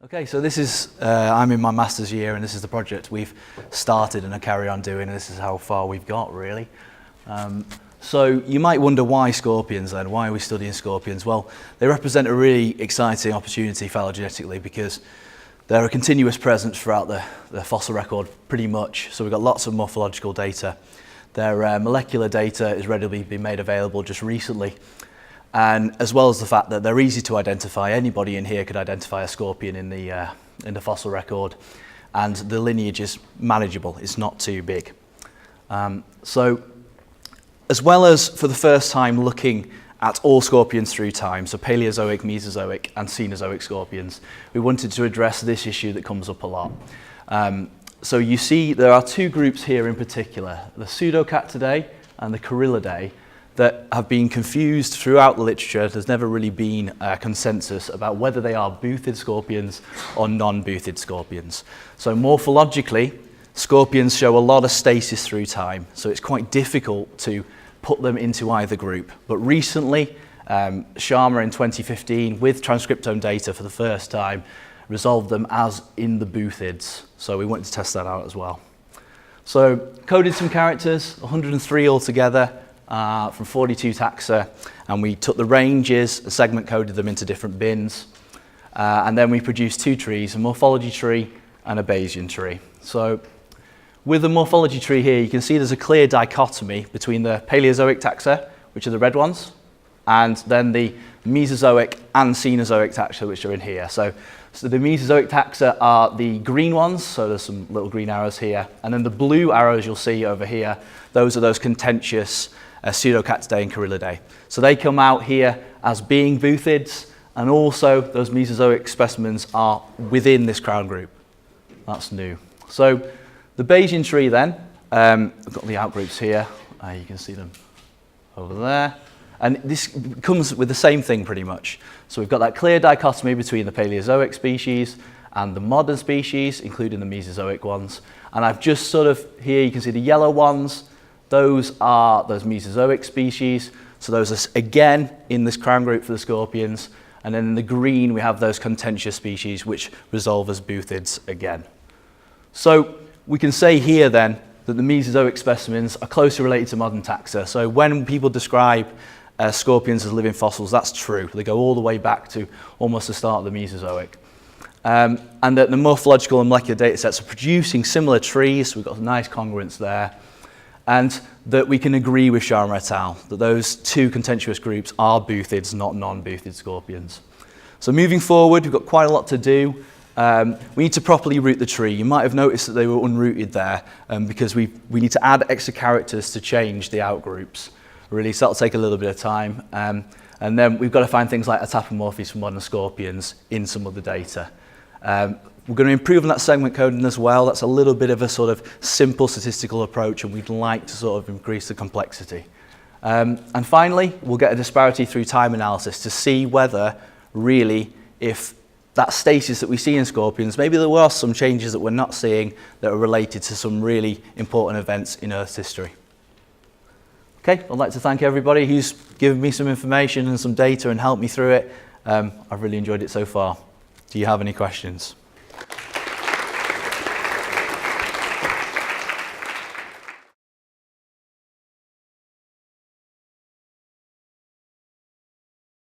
Okay, so this is, I'm in my master's year and this is the project we've started and I carry on doing, and this is how far we've got really. So you might wonder why scorpions then, why are we studying scorpions? Well, they represent a really exciting opportunity phylogenetically because they're a continuous presence throughout the fossil record pretty much, so we've got lots of morphological data. Their molecular data is readily been made available just recently. And as well as the fact that they're easy to identify, anybody in here could identify a scorpion in the fossil record, and the lineage is manageable, it's not too big. So as well as for the first time looking at all scorpions through time, so Paleozoic, Mesozoic and Cenozoic scorpions, we wanted to address this issue that comes up a lot. So you see there are two groups here in particular, the Pseudocactidae and the Coryllidae, that have been confused throughout the literature. There's never really been a consensus about whether they are boothid scorpions or non-boothid scorpions. So morphologically, scorpions show a lot of stasis through time, so it's quite difficult to put them into either group. But recently, Sharma in 2015, with transcriptome data for the first time, resolved them as in the boothids. So we wanted to test that out as well. So coded some characters, 103 altogether, from 42 taxa, and we took the ranges, segment coded them into different bins, and then we produced two trees, a morphology tree and a Bayesian tree. So with the morphology tree here, you can see there's a clear dichotomy between the Paleozoic taxa, which are the red ones, and then the Mesozoic and Cenozoic taxa, which are in here. So the Mesozoic taxa are the green ones, so there's some little green arrows here, and then the blue arrows you'll see over here, those are those contentious Pseudocactidae and Coryllidae. So they come out here as being boothids, and also those Mesozoic specimens are within this crown group. That's new. So the Bayesian tree then, I've got the outgroups here, you can see them over there, and this comes with the same thing pretty much. So we've got that clear dichotomy between the Paleozoic species and the modern species, including the Mesozoic ones, and I've just sort of, here you can see the yellow ones. Those are those Mesozoic species, so those are again in this crown group for the scorpions, and then in the green we have those contentious species which resolve as boothids again. So we can say here then that the Mesozoic specimens are closely related to modern taxa. So when people describe scorpions as living fossils, that's true. They go all the way back to almost the start of the Mesozoic. And that the morphological and molecular data sets are producing similar trees, so we've got a nice congruence there. And that we can agree with Sharma et al. That those two contentious groups are boothids, not non-boothid scorpions. So moving forward, we've got quite a lot to do. We need to properly root the tree. You might have noticed that they were unrooted there because we need to add extra characters to change the outgroups. Really, so that'll take a little bit of time. And then we've got to find things like autapomorphies for modern scorpions in some of the data. We're going to improve on that segment coding as well. That's a little bit of a sort of simple statistical approach, and we'd like to sort of increase the complexity. And finally, we'll get a disparity through time analysis to see whether really if that stasis that we see in scorpions, maybe there were some changes that we're not seeing that are related to some really important events in Earth's history. Okay, I'd like to thank everybody who's given me some information and some data and helped me through it. I've really enjoyed it so far. Do you have any questions?